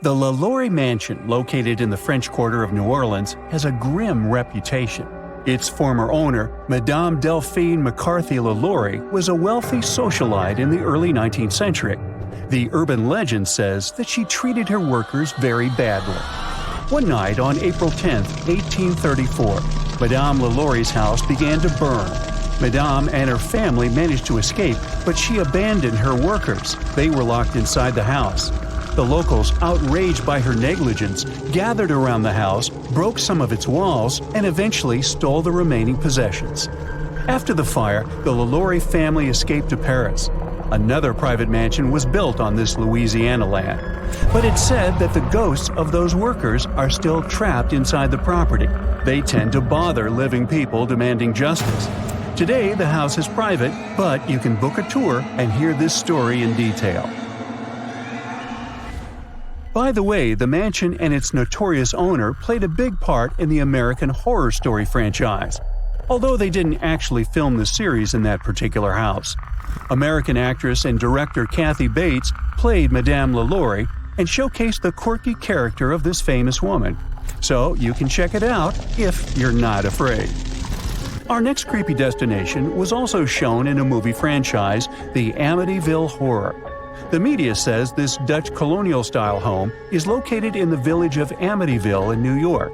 The LaLaurie Mansion, located in the French Quarter of New Orleans, has a grim reputation. Its former owner, Madame Delphine McCarthy LaLaurie, was a wealthy socialite in the early 19th century. The urban legend says that she treated her workers very badly. One night on April 10, 1834, Madame LaLaurie's house began to burn. Madame and her family managed to escape, but she abandoned her workers. They were locked inside the house. The locals, outraged by her negligence, gathered around the house, broke some of its walls, and eventually stole the remaining possessions. After the fire, the LaLaurie family escaped to Paris. Another private mansion was built on this Louisiana land. But it's said that the ghosts of those workers are still trapped inside the property. They tend to bother living people demanding justice. Today, the house is private, but you can book a tour and hear this story in detail. By the way, the mansion and its notorious owner played a big part in the American Horror Story franchise, although they didn't actually film the series in that particular house. American actress and director Kathy Bates played Madame LaLaurie and showcased the quirky character of this famous woman. So you can check it out if you're not afraid. Our next creepy destination was also shown in a movie franchise, the Amityville Horror. The media says this Dutch colonial-style home is located in the village of Amityville in New York.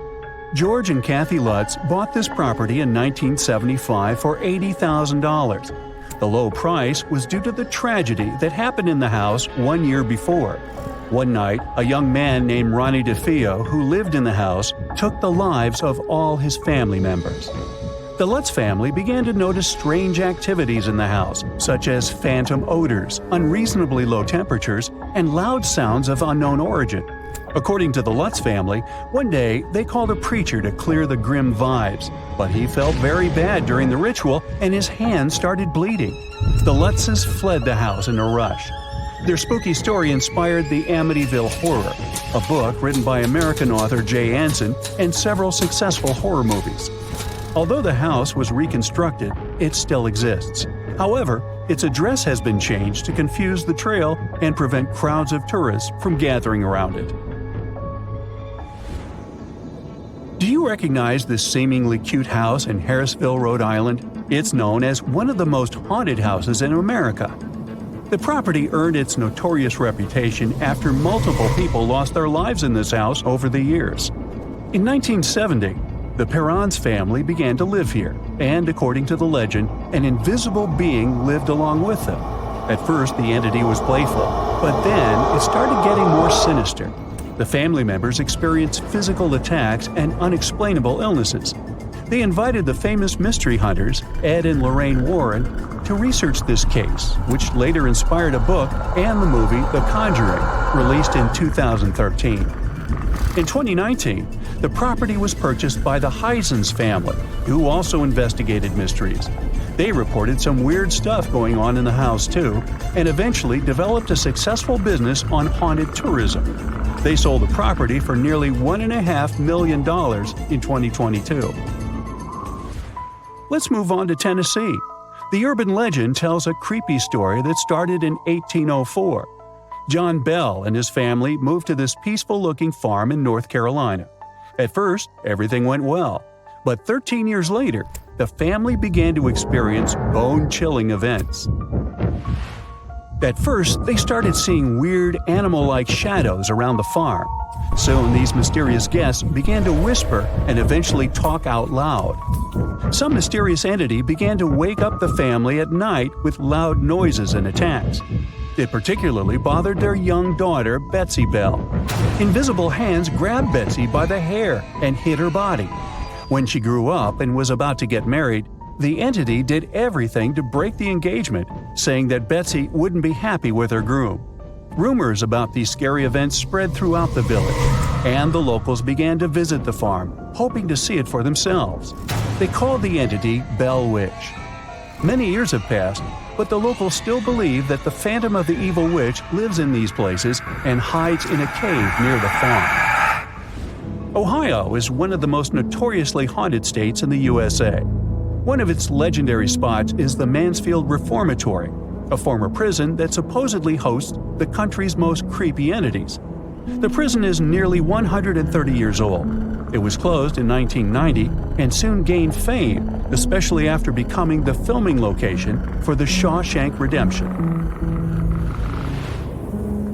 George and Kathy Lutz bought this property in 1975 for $80,000. The low price was due to the tragedy that happened in the house 1 year before. One night, a young man named Ronnie DeFeo, who lived in the house, took the lives of all his family members. The Lutz family began to notice strange activities in the house, such as phantom odors, unreasonably low temperatures, and loud sounds of unknown origin. According to the Lutz family, one day they called a preacher to clear the grim vibes, but he felt very bad during the ritual and his hands started bleeding. The Lutzes fled the house in a rush. Their spooky story inspired the Amityville Horror, a book written by American author Jay Anson and several successful horror movies. Although the house was reconstructed, it still exists. However, its address has been changed to confuse the trail and prevent crowds of tourists from gathering around it. Do you recognize this seemingly cute house in Harrisville, Rhode Island? It's known as one of the most haunted houses in America. The property earned its notorious reputation after multiple people lost their lives in this house over the years. In 1970, the Perrons family began to live here, and according to the legend, an invisible being lived along with them. At first, the entity was playful, but then it started getting more sinister. The family members experienced physical attacks and unexplainable illnesses. They invited the famous mystery hunters, Ed and Lorraine Warren, to research this case, which later inspired a book and the movie The Conjuring, released in 2013. In 2019, the property was purchased by the Heisens family, who also investigated mysteries. They reported some weird stuff going on in the house too, and eventually developed a successful business on haunted tourism. They sold the property for nearly $1.5 million in 2022. Let's move on to Tennessee. The urban legend tells a creepy story that started in 1804. John Bell and his family moved to this peaceful-looking farm in North Carolina. At first, everything went well, but 13 years later, the family began to experience bone-chilling events. At first, they started seeing weird animal-like shadows around the farm. Soon, these mysterious guests began to whisper and eventually talk out loud. Some mysterious entity began to wake up the family at night with loud noises and attacks. It particularly bothered their young daughter, Betsy Bell. Invisible hands grabbed Betsy by the hair and hit her body. When she grew up and was about to get married, the entity did everything to break the engagement, saying that Betsy wouldn't be happy with her groom. Rumors about these scary events spread throughout the village, and the locals began to visit the farm, hoping to see it for themselves. They called the entity Bell Witch. Many years have passed, but the locals still believe that the phantom of the evil witch lives in these places and hides in a cave near the farm. Ohio is one of the most notoriously haunted states in the USA. One of its legendary spots is the Mansfield Reformatory, a former prison that supposedly hosts the country's most creepy entities. The prison is nearly 130 years old. It was closed in 1990 and soon gained fame, especially after becoming the filming location for The Shawshank Redemption.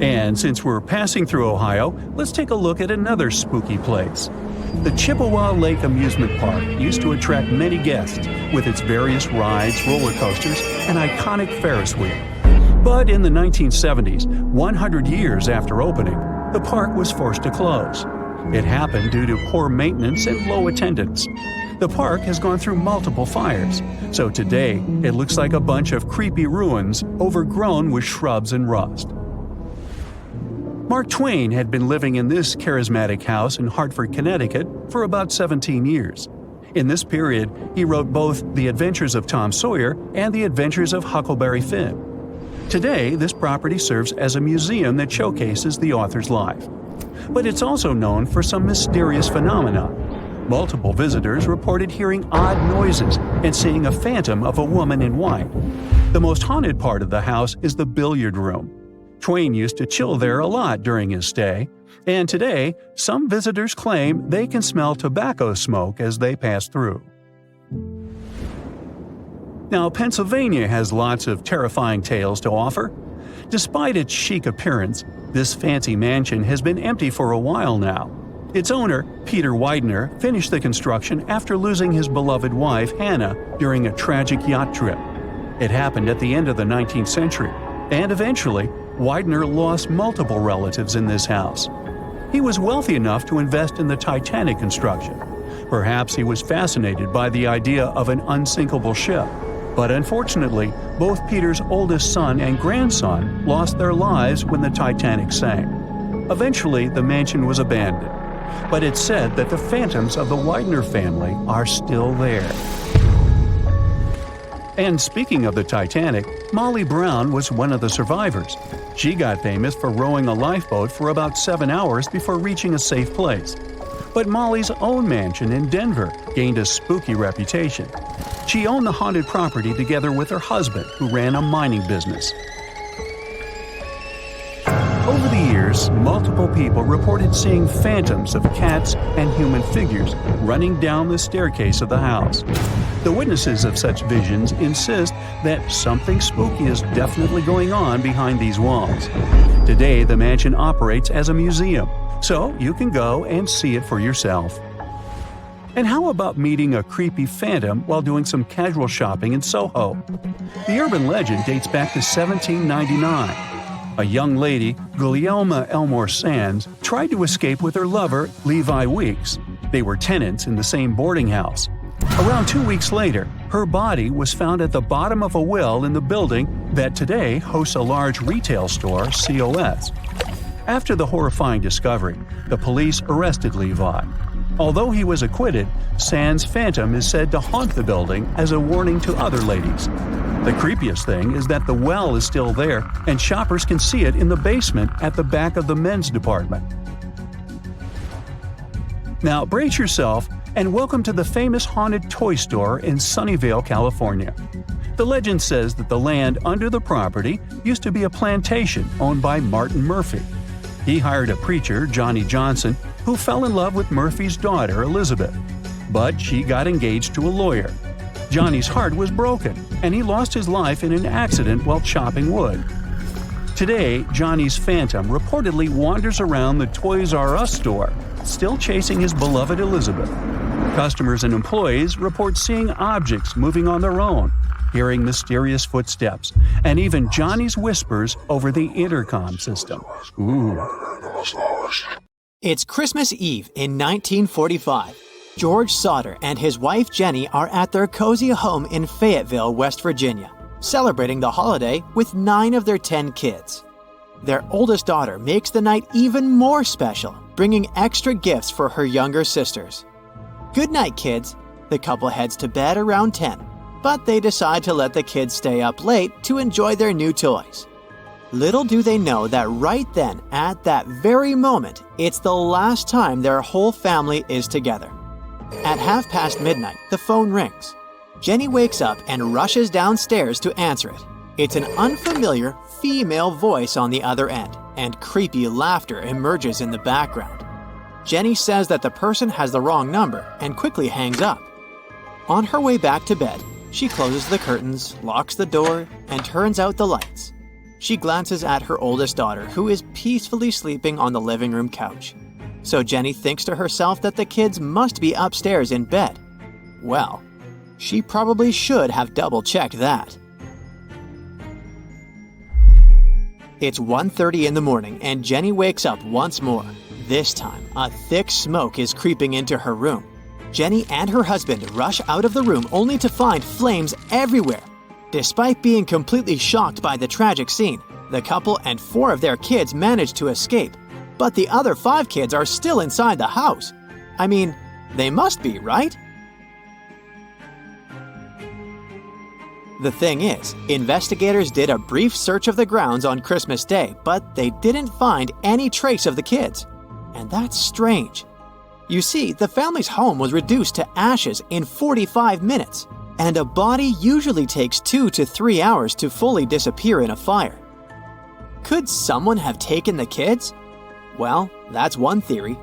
And since we're passing through Ohio, let's take a look at another spooky place. The Chippewa Lake Amusement Park used to attract many guests with its various rides, roller coasters, and iconic Ferris wheel. But in the 1970s, 100 years after opening, the park was forced to close. It happened due to poor maintenance and low attendance. The park has gone through multiple fires, so today it looks like a bunch of creepy ruins overgrown with shrubs and rust. Mark Twain had been living in this charismatic house in Hartford, Connecticut for about 17 years. In this period, he wrote both The Adventures of Tom Sawyer and The Adventures of Huckleberry Finn. Today, this property serves as a museum that showcases the author's life. But it's also known for some mysterious phenomena. Multiple visitors reported hearing odd noises and seeing a phantom of a woman in white. The most haunted part of the house is the billiard room. Twain used to chill there a lot during his stay, and today, some visitors claim they can smell tobacco smoke as they pass through. Now, Pennsylvania has lots of terrifying tales to offer. Despite its chic appearance, this fancy mansion has been empty for a while now. Its owner, Peter Widener, finished the construction after losing his beloved wife, Hannah, during a tragic yacht trip. It happened at the end of the 19th century, and eventually, Widener lost multiple relatives in this house. He was wealthy enough to invest in the Titanic construction. Perhaps he was fascinated by the idea of an unsinkable ship. But unfortunately, both Peter's oldest son and grandson lost their lives when the Titanic sank. Eventually, the mansion was abandoned. But it's said that the phantoms of the Widener family are still there. And speaking of the Titanic, Molly Brown was one of the survivors. She got famous for rowing a lifeboat for about 7 hours before reaching a safe place. But Molly's own mansion in Denver gained a spooky reputation. She owned the haunted property together with her husband, who ran a mining business. Over the years, multiple people reported seeing phantoms of cats and human figures running down the staircase of the house. The witnesses of such visions insist that something spooky is definitely going on behind these walls. Today, the mansion operates as a museum, so you can go and see it for yourself. And how about meeting a creepy phantom while doing some casual shopping in Soho? The urban legend dates back to 1799. A young lady, Gulielma Elmore Sands, tried to escape with her lover, Levi Weeks. They were tenants in the same boarding house. Around 2 weeks later, her body was found at the bottom of a well in the building that today hosts a large retail store, COS. After the horrifying discovery, the police arrested Levi. Although he was acquitted, Sands' phantom is said to haunt the building as a warning to other ladies. The creepiest thing is that the well is still there and shoppers can see it in the basement at the back of the men's department. Now brace yourself and welcome to the famous haunted toy store in Sunnyvale, California. The legend says that the land under the property used to be a plantation owned by Martin Murphy. He hired a preacher, Johnny Johnson, who fell in love with Murphy's daughter, Elizabeth. But she got engaged to a lawyer. Johnny's heart was broken, and he lost his life in an accident while chopping wood. Today, Johnny's phantom reportedly wanders around the Toys R Us store, still chasing his beloved Elizabeth. Customers and employees report seeing objects moving on their own, hearing mysterious footsteps, and even Johnny's whispers over the intercom system. Ooh. It's Christmas Eve in 1945. George Sauter and his wife Jenny are at their cozy home in Fayetteville, West Virginia, celebrating the holiday with 9 of their 10 kids. Their oldest daughter makes the night even more special, bringing extra gifts for her younger sisters. Good night, kids. The couple heads to bed around 10, but they decide to let the kids stay up late to enjoy their new toys. Little do they know that right then, at that very moment, it's the last time their whole family is together. At midnight, the phone rings. Jenny wakes up and rushes downstairs to answer it. It's an unfamiliar female voice on the other end. and creepy laughter emerges in the background. Jenny says that the person has the wrong number and quickly hangs up. On her way back to bed, she closes the curtains, locks the door, and turns out the lights. She glances at her oldest daughter, who is peacefully sleeping on the living room couch. So Jenny thinks to herself that the kids must be upstairs in bed. Well, she probably should have double-checked that. It's 1:30 in the morning and Jenny wakes up once more. This time, a thick smoke is creeping into her room. Jenny and her husband rush out of the room only to find flames everywhere. Despite being completely shocked by the tragic scene, the couple and 4 of their kids manage to escape. But the other 5 kids are still inside the house. I mean, they must be, right? The thing is, investigators did a brief search of the grounds on Christmas Day, but they didn't find any trace of the kids. And that's strange. You see, the family's home was reduced to ashes in 45 minutes, and a body usually takes 2 to 3 hours to fully disappear in a fire. Could someone have taken the kids? Well, that's one theory.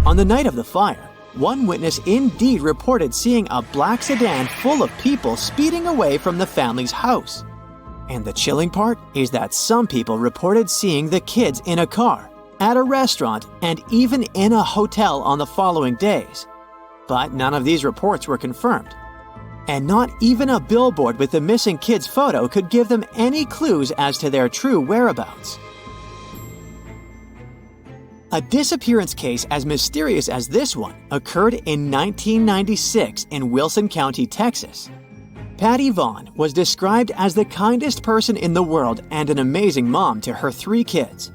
On the night of the fire, one witness indeed reported seeing a black sedan full of people speeding away from the family's house. And the chilling part is that some people reported seeing the kids in a car, at a restaurant, and even in a hotel on the following days. But none of these reports were confirmed. And not even a billboard with the missing kids' photo could give them any clues as to their true whereabouts. A disappearance case as mysterious as this one occurred in 1996 in Wilson County, Texas. Patty Vaughn was described as the kindest person in the world and an amazing mom to her 3 kids.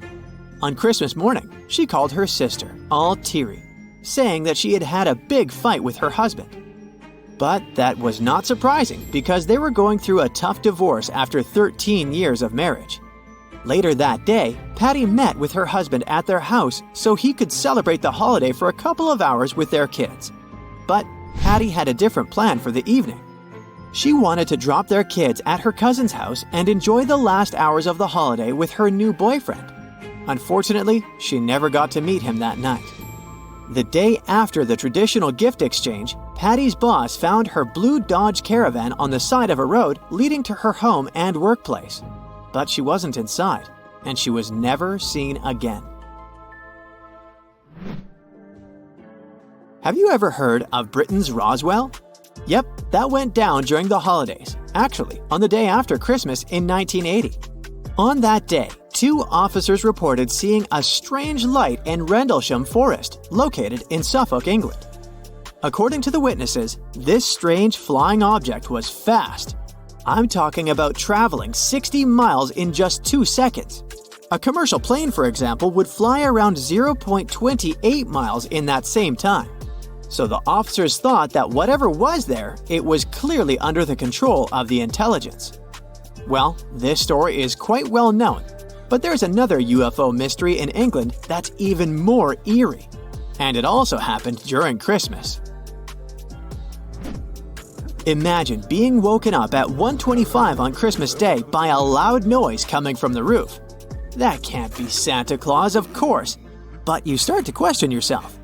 On Christmas morning, she called her sister, all teary, saying that she had had a big fight with her husband. But that was not surprising because they were going through a tough divorce after 13 years of marriage. Later that day, Patty met with her husband at their house so he could celebrate the holiday for a couple of hours with their kids. But Patty had a different plan for the evening. She wanted to drop their kids at her cousin's house and enjoy the last hours of the holiday with her new boyfriend. Unfortunately, she never got to meet him that night. The day after the traditional gift exchange, Patty's boss found her blue Dodge Caravan on the side of a road leading to her home and workplace. But she wasn't inside, and she was never seen again. Have you ever heard of Britain's Roswell? Yep, that went down during the holidays, actually on the day after Christmas in 1980. On that day, 2 officers reported seeing a strange light in Rendlesham Forest, located in Suffolk, England. According to the witnesses, this strange flying object was fast. I'm talking about traveling 60 miles in just 2 seconds. A commercial plane, for example, would fly around 0.28 miles in that same time. So the officers thought that whatever was there, it was clearly under the control of the intelligence. Well, this story is quite well known, but there's another UFO mystery in England that's even more eerie. And it also happened during Christmas. Imagine being woken up at 1:25 on Christmas Day by a loud noise coming from the roof. That can't be Santa Claus, of course, but you start to question yourself.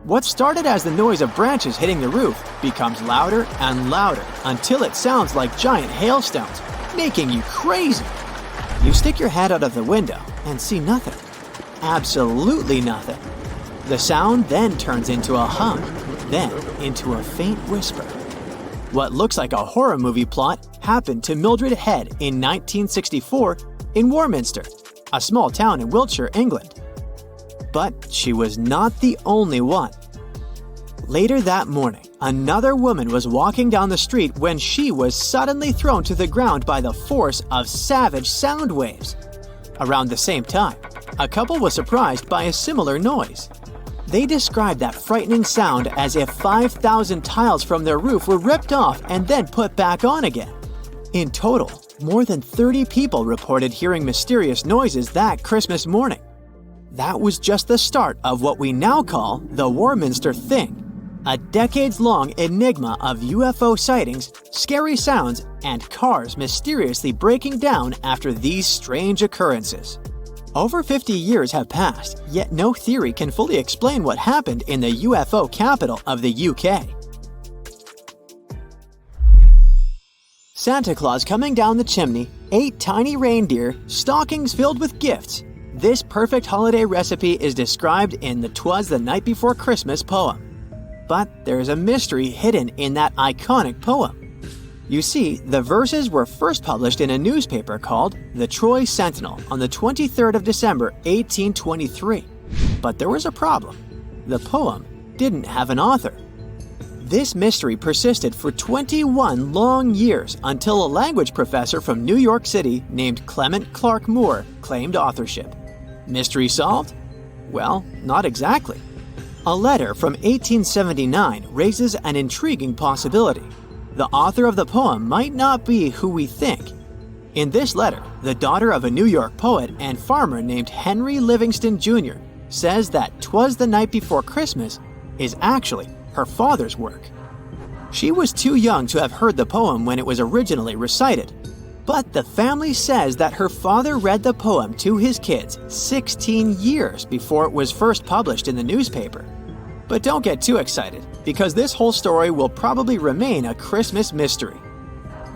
What started as the noise of branches hitting the roof becomes louder and louder until it sounds like giant hailstones, making you crazy. You stick your head out of the window and see nothing. Absolutely nothing. The sound then turns into a hum, then into a faint whisper. What looks like a horror movie plot happened to Mildred Head in 1964 in Warminster, a small town in Wiltshire, England. But she was not the only one. Later that morning, another woman was walking down the street when she was suddenly thrown to the ground by the force of savage sound waves. Around the same time, a couple was surprised by a similar noise. They described that frightening sound as if 5,000 tiles from their roof were ripped off and then put back on again. In total, more than 30 people reported hearing mysterious noises that Christmas morning. That was just the start of what we now call the Warminster Thing, a decades-long enigma of UFO sightings, scary sounds, and cars mysteriously breaking down after these strange occurrences. Over 50 years have passed, yet no theory can fully explain what happened in the UFO capital of the UK. Santa Claus coming down the chimney, 8 tiny reindeer, stockings filled with gifts. This perfect holiday recipe is described in the "'Twas the Night Before Christmas" poem. But there's a mystery hidden in that iconic poem. You see, the verses were first published in a newspaper called the Troy Sentinel on the 23rd of December, 1823. But there was a problem. The poem didn't have an author. This mystery persisted for 21 long years until a language professor from New York City named Clement Clark Moore claimed authorship. Mystery solved? Well, not exactly. A letter from 1879 raises an intriguing possibility. The author of the poem might not be who we think. In this letter, the daughter of a New York poet and farmer named Henry Livingston Jr. says that "'Twas the Night Before Christmas" is actually her father's work. She was too young to have heard the poem when it was originally recited, but the family says that her father read the poem to his kids 16 years before it was first published in the newspaper. But don't get too excited, because this whole story will probably remain a Christmas mystery.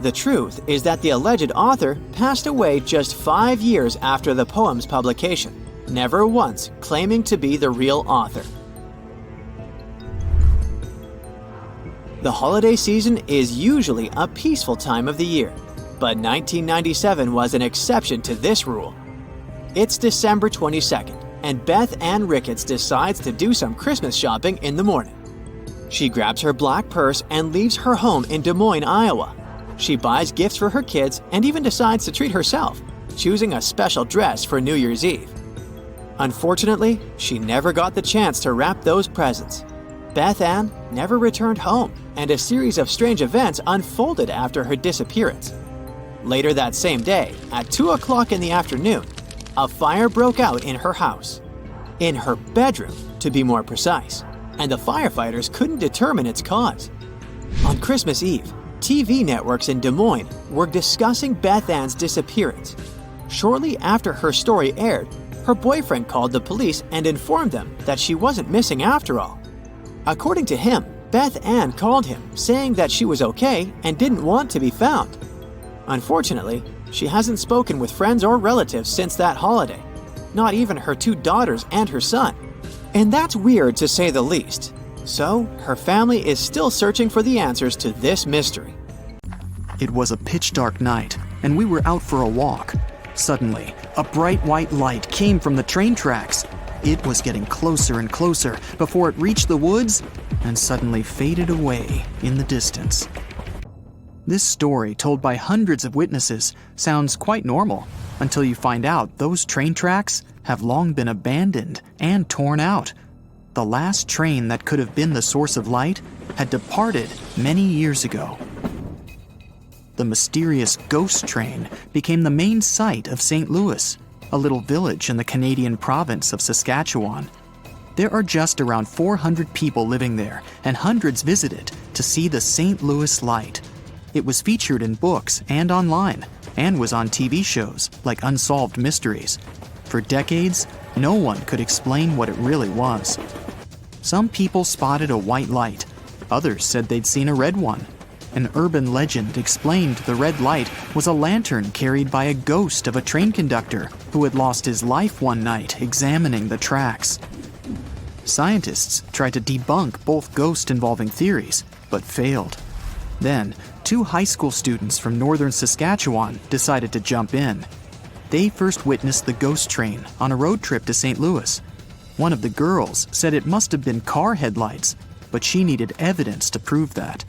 The truth is that the alleged author passed away just 5 years after the poem's publication, never once claiming to be the real author. The holiday season is usually a peaceful time of the year, but 1997 was an exception to this rule. It's December 22nd. And Beth Ann Ricketts decides to do some Christmas shopping in the morning. She grabs her black purse and leaves her home in Des Moines, Iowa. She buys gifts for her kids and even decides to treat herself, choosing a special dress for New Year's Eve. Unfortunately, she never got the chance to wrap those presents. Beth Ann never returned home, and a series of strange events unfolded after her disappearance. Later that same day, at 2 o'clock in the afternoon, a fire broke out in her house. In her bedroom, to be more precise, and the firefighters couldn't determine its cause. On Christmas Eve, TV networks in Des Moines were discussing Beth Ann's disappearance. Shortly after her story aired, her boyfriend called the police and informed them that she wasn't missing after all. According to him, Beth Ann called him saying that she was okay and didn't want to be found. Unfortunately, she hasn't spoken with friends or relatives since that holiday, not even her 2 daughters and her son. And that's weird to say the least. So, her family is still searching for the answers to this mystery. It was a pitch-dark night, and we were out for a walk. Suddenly, a bright white light came from the train tracks. It was getting closer and closer before it reached the woods and suddenly faded away in the distance. This story, told by hundreds of witnesses, sounds quite normal until you find out those train tracks have long been abandoned and torn out. The last train that could have been the source of light had departed many years ago. The mysterious ghost train became the main site of St. Louis, a little village in the Canadian province of Saskatchewan. There are just around 400 people living there, and hundreds visit it to see the St. Louis light. It was featured in books and online, and was on TV shows like Unsolved Mysteries. For decades, no one could explain what it really was. Some people spotted a white light. Others said they'd seen a red one. An urban legend explained the red light was a lantern carried by a ghost of a train conductor who had lost his life one night examining the tracks. Scientists tried to debunk both ghost-involving theories, but failed. Then, 2 high school students from northern Saskatchewan decided to jump in. They first witnessed the ghost train on a road trip to St. Louis. One of the girls said it must have been car headlights, but she needed evidence to prove that.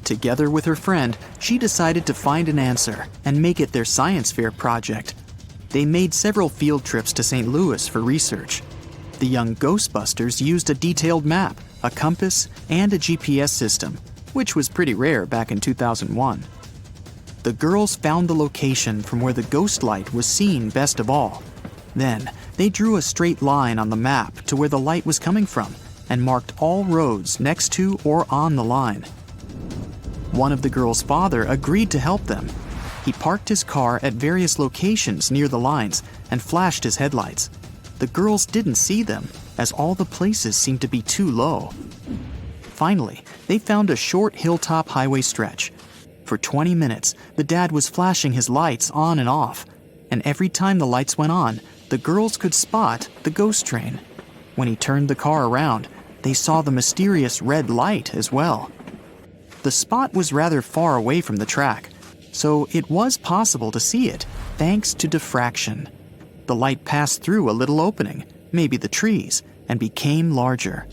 Together with her friend, she decided to find an answer and make it their science fair project. They made several field trips to St. Louis for research. The young Ghostbusters used a detailed map, a compass, and a GPS system, which was pretty rare back in 2001. The girls found the location from where the ghost light was seen best of all. Then, they drew a straight line on the map to where the light was coming from and marked all roads next to or on the line. One of the girls' father agreed to help them. He parked his car at various locations near the lines and flashed his headlights. The girls didn't see them, as all the places seemed to be too low. Finally, they found a short hilltop highway stretch. For 20 minutes, the dad was flashing his lights on and off, and every time the lights went on, the girls could spot the ghost train. When he turned the car around, they saw the mysterious red light as well. The spot was rather far away from the track, so it was possible to see it thanks to diffraction. The light passed through a little opening, maybe the trees, and became larger.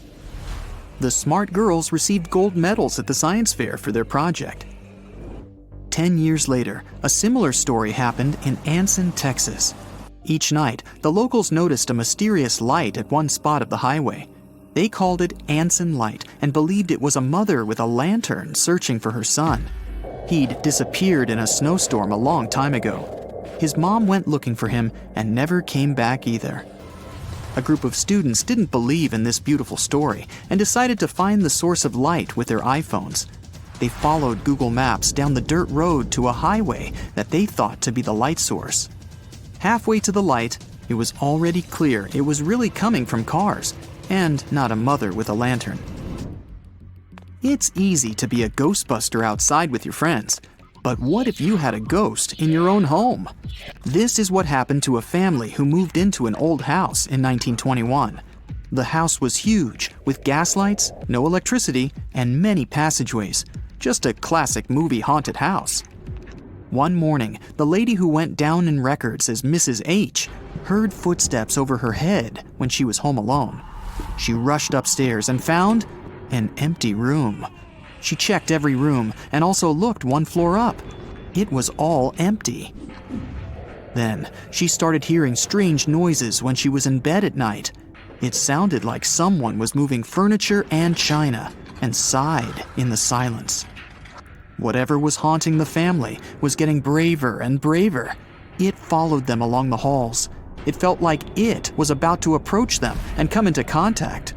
The smart girls received gold medals at the science fair for their project. 10 years later, a similar story happened in Anson, Texas. Each night, the locals noticed a mysterious light at one spot of the highway. They called it Anson Light and believed it was a mother with a lantern searching for her son. He'd disappeared in a snowstorm a long time ago. His mom went looking for him and never came back either. A group of students didn't believe in this beautiful story and decided to find the source of light with their iPhones. They followed Google Maps down the dirt road to a highway that they thought to be the light source. Halfway to the light, it was already clear it was really coming from cars and not a mother with a lantern. It's easy to be a ghostbuster outside with your friends, but what if you had a ghost in your own home? This is what happened to a family who moved into an old house in 1921. The house was huge, with gas lights, no electricity, and many passageways. Just a classic movie haunted house. One morning, the lady who went down in records as Mrs. H heard footsteps over her head when she was home alone. She rushed upstairs and found an empty room. She checked every room and also looked one floor up. It was all empty. Then, she started hearing strange noises when she was in bed at night. It sounded like someone was moving furniture and china and sighed in the silence. Whatever was haunting the family was getting braver and braver. It followed them along the halls. It felt like it was about to approach them and come into contact.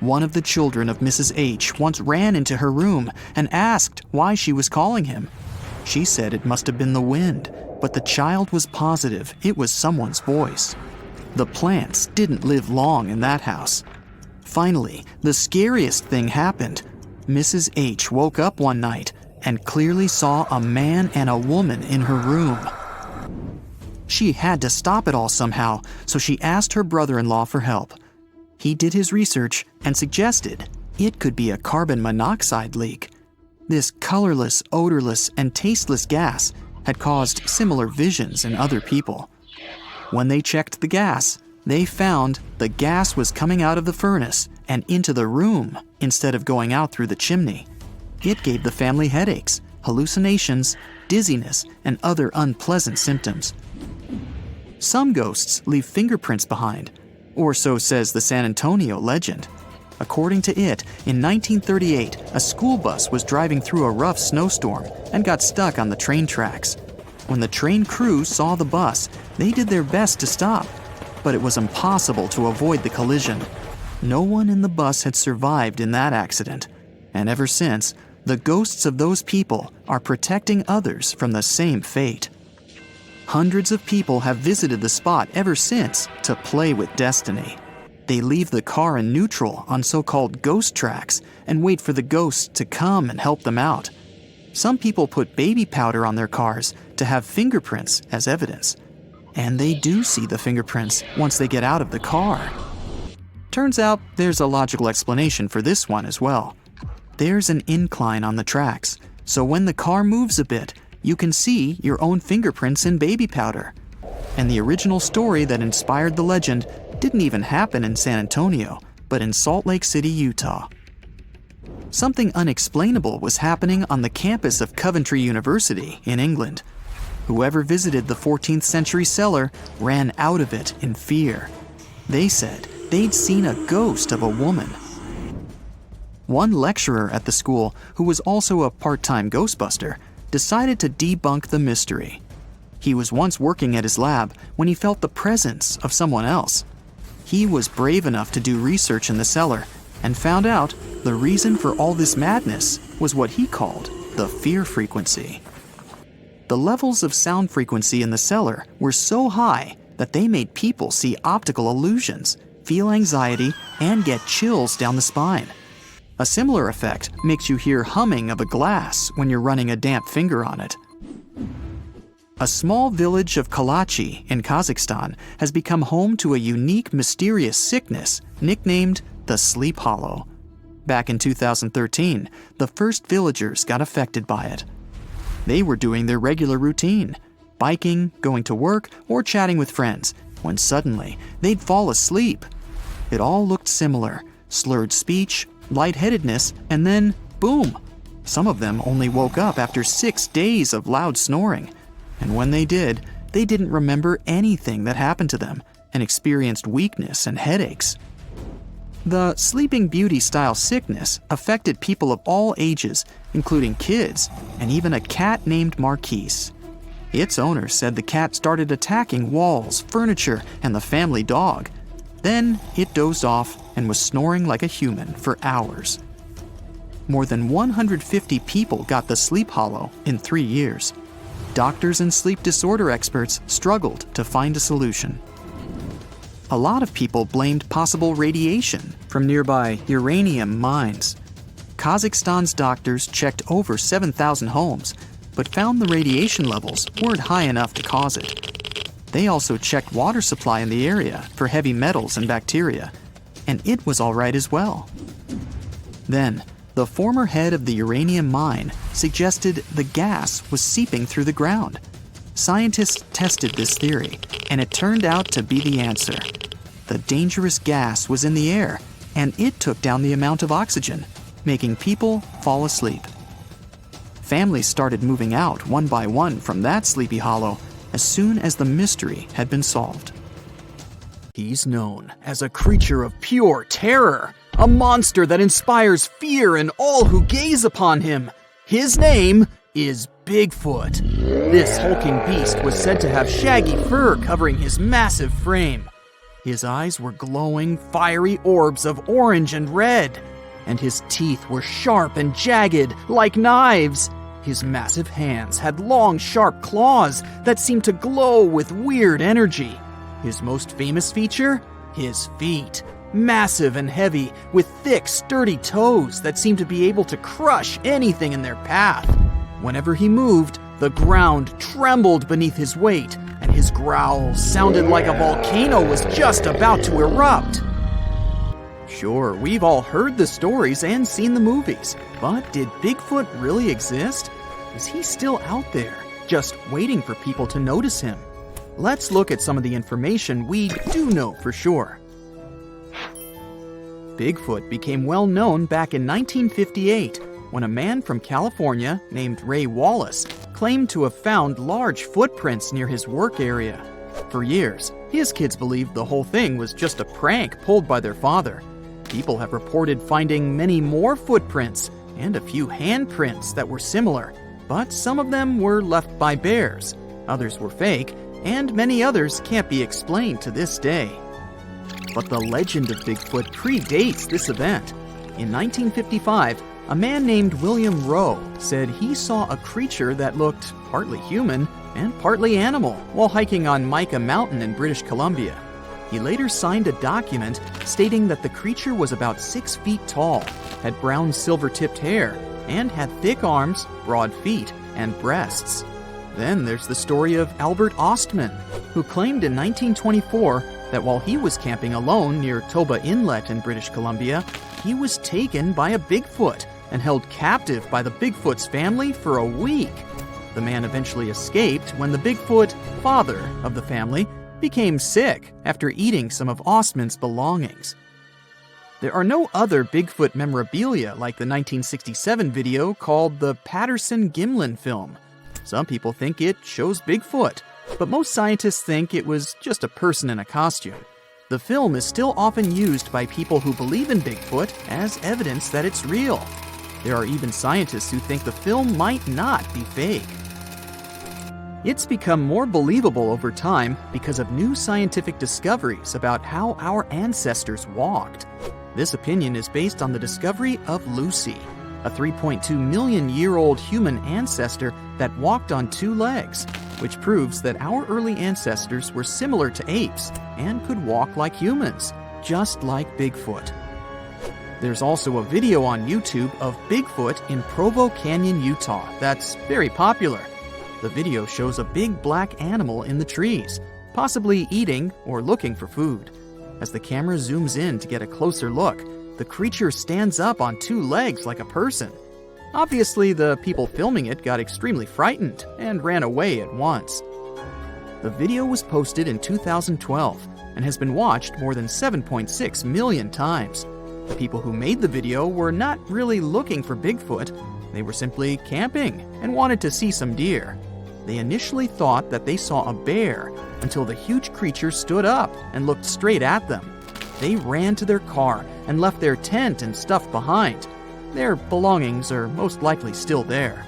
One of the children of Mrs. H once ran into her room and asked why she was calling him. She said it must have been the wind, but the child was positive it was someone's voice. The plants didn't live long in that house. Finally, the scariest thing happened. Mrs. H woke up one night and clearly saw a man and a woman in her room. She had to stop it all somehow, so she asked her brother-in-law for help. He did his research and suggested it could be a carbon monoxide leak. This colorless, odorless, and tasteless gas had caused similar visions in other people. When they checked the gas, they found the gas was coming out of the furnace and into the room instead of going out through the chimney. It gave the family headaches, hallucinations, dizziness, and other unpleasant symptoms. Some ghosts leave fingerprints behind, or so says the San Antonio legend. According to it, in 1938, a school bus was driving through a rough snowstorm and got stuck on the train tracks. When the train crew saw the bus, they did their best to stop, but it was impossible to avoid the collision. No one in the bus had survived in that accident, and ever since, the ghosts of those people are protecting others from the same fate. Hundreds of people have visited the spot ever since to play with destiny. They leave the car in neutral on so-called ghost tracks and wait for the ghosts to come and help them out. Some people put baby powder on their cars to have fingerprints as evidence. And they do see the fingerprints once they get out of the car. Turns out there's a logical explanation for this one as well. There's an incline on the tracks, so when the car moves a bit, you can see your own fingerprints in baby powder. And the original story that inspired the legend didn't even happen in San Antonio, but in Salt Lake City, Utah. Something unexplainable was happening on the campus of Coventry University in England. Whoever visited the 14th century cellar ran out of it in fear. They said they'd seen a ghost of a woman. One lecturer at the school, who was also a part-time ghostbuster, decided to debunk the mystery. He was once working at his lab when he felt the presence of someone else. He was brave enough to do research in the cellar and found out the reason for all this madness was what he called the fear frequency. The levels of sound frequency in the cellar were so high that they made people see optical illusions, feel anxiety, and get chills down the spine. A similar effect makes you hear humming of a glass when you're running a damp finger on it. A small village of Kalachi in Kazakhstan has become home to a unique, mysterious sickness nicknamed the Sleep Hollow. Back in 2013, the first villagers got affected by it. They were doing their regular routine, biking, going to work, or chatting with friends, when suddenly they'd fall asleep. It all looked similar: slurred speech, lightheadedness, and then boom! Some of them only woke up after 6 days of loud snoring. And when they did, they didn't remember anything that happened to them and experienced weakness and headaches. The Sleeping Beauty-style sickness affected people of all ages, including kids, and even a cat named Marquise. Its owner said the cat started attacking walls, furniture, and the family dog. Then it dozed off and was snoring like a human for hours. More than 150 people got the Sleep Hollow in 3 years. Doctors and sleep disorder experts struggled to find a solution. A lot of people blamed possible radiation from nearby uranium mines. Kazakhstan's doctors checked over 7,000 homes, but found the radiation levels weren't high enough to cause it. They also checked water supply in the area for heavy metals and bacteria, and it was all right as well. Then, the former head of the uranium mine suggested the gas was seeping through the ground. Scientists tested this theory, and it turned out to be the answer. The dangerous gas was in the air, and it took down the amount of oxygen, making people fall asleep. Families started moving out one by one from that Sleepy Hollow as soon as the mystery had been solved. He's known as a creature of pure terror, a monster that inspires fear in all who gaze upon him. His name is Bigfoot. This hulking beast was said to have shaggy fur covering his massive frame. His eyes were glowing, fiery orbs of orange and red, and his teeth were sharp and jagged like knives. His massive hands had long, sharp claws that seemed to glow with weird energy. His most famous feature? His feet. Massive and heavy, with thick, sturdy toes that seemed to be able to crush anything in their path. Whenever he moved, the ground trembled beneath his weight, and his growls sounded like a volcano was just about to erupt. Sure, we've all heard the stories and seen the movies, but did Bigfoot really exist? Is he still out there, just waiting for people to notice him? Let's look at some of the information we do know for sure. Bigfoot became well known back in 1958 when a man from California named Ray Wallace claimed to have found large footprints near his work area. For years, his kids believed the whole thing was just a prank pulled by their father. People have reported finding many more footprints and a few handprints that were similar, but some of them were left by bears, others were fake, and many others can't be explained to this day. But the legend of Bigfoot predates this event. In 1955, a man named William Rowe said he saw a creature that looked partly human and partly animal while hiking on Mica Mountain in British Columbia. He later signed a document stating that the creature was about 6 feet tall, had brown silver-tipped hair, and had thick arms, broad feet, and breasts. Then there's the story of Albert Ostman, who claimed in 1924 that while he was camping alone near Toba Inlet in British Columbia, he was taken by a Bigfoot and held captive by the Bigfoot's family for a week. The man eventually escaped when the Bigfoot, father of the family, became sick after eating some of Ostman's belongings. There are no other Bigfoot memorabilia like the 1967 video called the Patterson-Gimlin film. Some people think it shows Bigfoot, but most scientists think it was just a person in a costume. The film is still often used by people who believe in Bigfoot as evidence that it's real. There are even scientists who think the film might not be fake. It's become more believable over time because of new scientific discoveries about how our ancestors walked. This opinion is based on the discovery of Lucy, a 3.2 million year old human ancestor that walked on two legs, which proves that our early ancestors were similar to apes and could walk like humans, just like Bigfoot. There's also a video on YouTube of Bigfoot in Provo Canyon, Utah that's very popular. The video shows a big black animal in the trees, possibly eating or looking for food. As the camera zooms in to get a closer look, the creature stands up on two legs like a person. Obviously, the people filming it got extremely frightened and ran away at once. The video was posted in 2012 and has been watched more than 7.6 million times. The people who made the video were not really looking for Bigfoot. They were simply camping and wanted to see some deer. They initially thought that they saw a bear until the huge creature stood up and looked straight at them. They ran to their car and left their tent and stuff behind. Their belongings are most likely still there.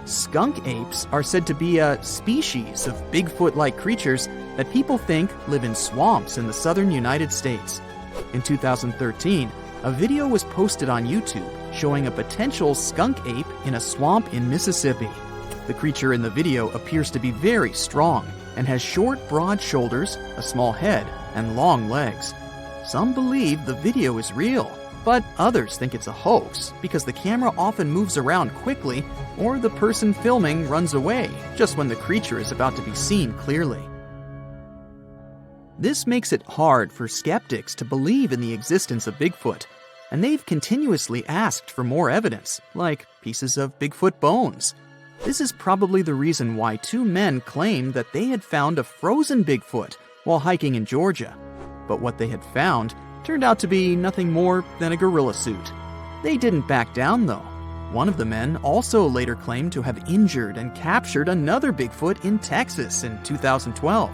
Skunk apes are said to be a species of Bigfoot-like creatures that people think live in swamps in the southern United States. In 2013, a video was posted on YouTube showing a potential skunk ape in a swamp in Mississippi. The creature in the video appears to be very strong and has short, broad shoulders, a small head, and long legs. Some believe the video is real, but others think it's a hoax because the camera often moves around quickly or the person filming runs away just when the creature is about to be seen clearly. This makes it hard for skeptics to believe in the existence of Bigfoot, and they've continuously asked for more evidence, like pieces of Bigfoot bones. This is probably the reason why two men claimed that they had found a frozen Bigfoot while hiking in Georgia. But what they had found turned out to be nothing more than a gorilla suit. They didn't back down, though. One of the men also later claimed to have injured and captured another Bigfoot in Texas in 2012,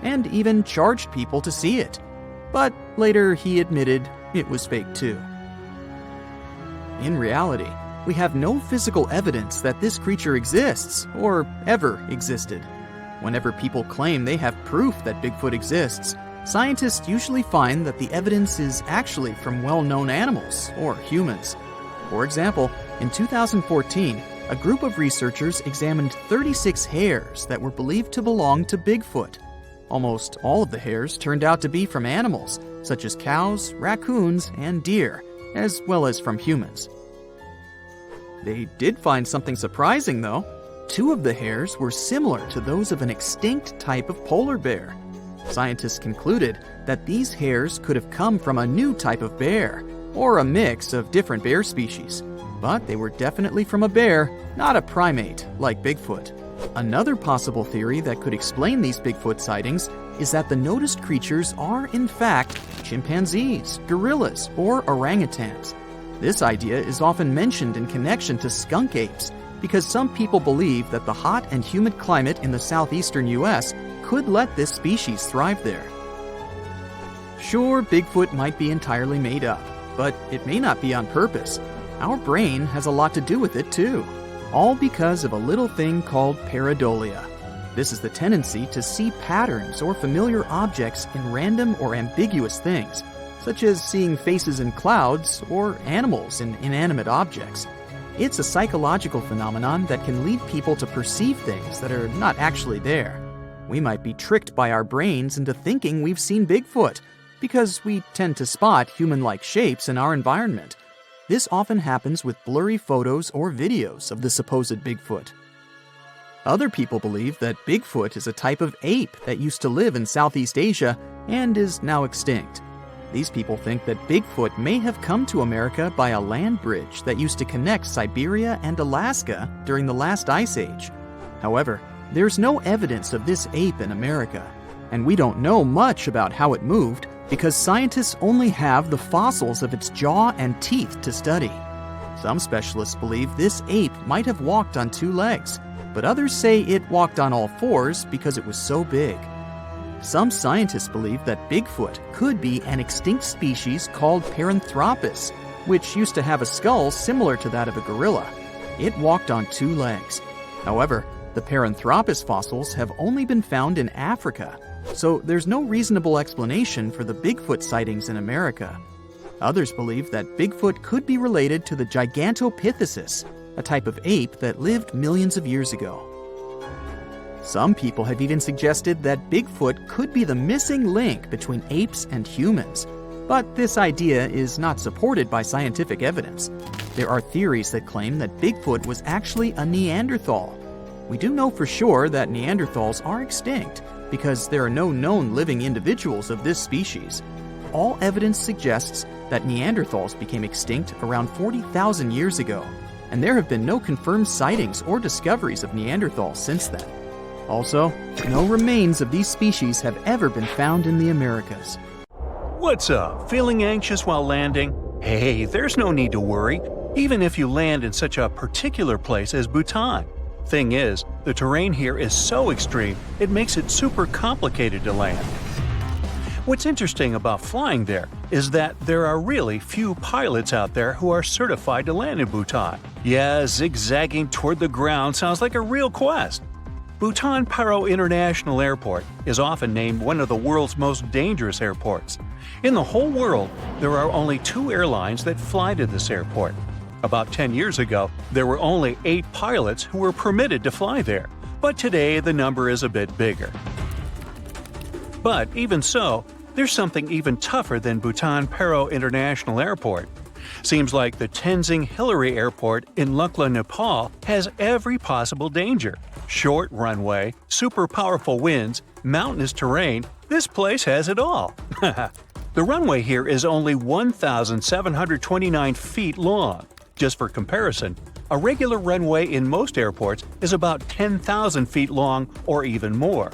and even charged people to see it. But later he admitted it was fake too. In reality, we have no physical evidence that this creature exists or ever existed. Whenever people claim they have proof that Bigfoot exists, scientists usually find that the evidence is actually from well-known animals or humans. For example, in 2014, a group of researchers examined 36 hairs that were believed to belong to Bigfoot. Almost all of the hairs turned out to be from animals, such as cows, raccoons, and deer, as well as from humans. They did find something surprising, though. 2 of the hairs were similar to those of an extinct type of polar bear. Scientists concluded that these hairs could have come from a new type of bear, or a mix of different bear species. But they were definitely from a bear, not a primate like Bigfoot. Another possible theory that could explain these Bigfoot sightings is that the noticed creatures are, in fact, chimpanzees, gorillas, or orangutans. This idea is often mentioned in connection to skunk apes because some people believe that the hot and humid climate in the southeastern U.S. could let this species thrive there. Sure, Bigfoot might be entirely made up, but it may not be on purpose. Our brain has a lot to do with it, too. All because of a little thing called pareidolia. This is the tendency to see patterns or familiar objects in random or ambiguous things, such as seeing faces in clouds or animals in inanimate objects. It's a psychological phenomenon that can lead people to perceive things that are not actually there. We might be tricked by our brains into thinking we've seen Bigfoot, because we tend to spot human-like shapes in our environment. This often happens with blurry photos or videos of the supposed Bigfoot. Other people believe that Bigfoot is a type of ape that used to live in Southeast Asia and is now extinct. These people think that Bigfoot may have come to America by a land bridge that used to connect Siberia and Alaska during the last ice age. However, there's no evidence of this ape in America, and we don't know much about how it moved because scientists only have the fossils of its jaw and teeth to study. Some specialists believe this ape might have walked on 2 legs, but others say it walked on all 4s because it was so big. Some scientists believe that Bigfoot could be an extinct species called Paranthropus, which used to have a skull similar to that of a gorilla. It walked on 2 legs. However, the Paranthropus fossils have only been found in Africa, so there's no reasonable explanation for the Bigfoot sightings in America. Others believe that Bigfoot could be related to the Gigantopithecus, a type of ape that lived millions of years ago. Some people have even suggested that Bigfoot could be the missing link between apes and humans, but this idea is not supported by scientific evidence. There are theories that claim that Bigfoot was actually a Neanderthal. We do know for sure that Neanderthals are extinct because there are no known living individuals of this species. All evidence suggests that Neanderthals became extinct around 40,000 years ago, and there have been no confirmed sightings or discoveries of Neanderthals since then. Also, no remains of these species have ever been found in the Americas. What's up? Feeling anxious while landing? Hey, there's no need to worry, even if you land in such a particular place as Bhutan. Thing is, the terrain here is so extreme, it makes it super complicated to land. What's interesting about flying there is that there are really few pilots out there who are certified to land in Bhutan. Yeah, zigzagging toward the ground sounds like a real quest. Bhutan Paro International Airport is often named one of the world's most dangerous airports. In the whole world, there are only 2 airlines that fly to this airport. About 10 years ago, there were only 8 pilots who were permitted to fly there, but today the number is a bit bigger. But even so, there's something even tougher than Bhutan Paro International Airport. Seems like the Tenzing Hillary Airport in Lukla, Nepal has every possible danger. Short runway, super powerful winds, mountainous terrain, this place has it all. The runway here is only 1,729 feet long. Just for comparison, a regular runway in most airports is about 10,000 feet long or even more.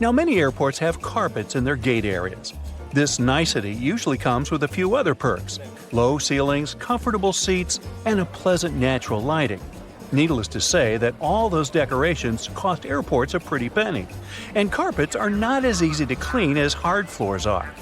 Now, many airports have carpets in their gate areas. This nicety usually comes with a few other perks: low ceilings, comfortable seats, and a pleasant natural lighting. Needless to say that all those decorations cost airports a pretty penny, and carpets are not as easy to clean as hard floors are.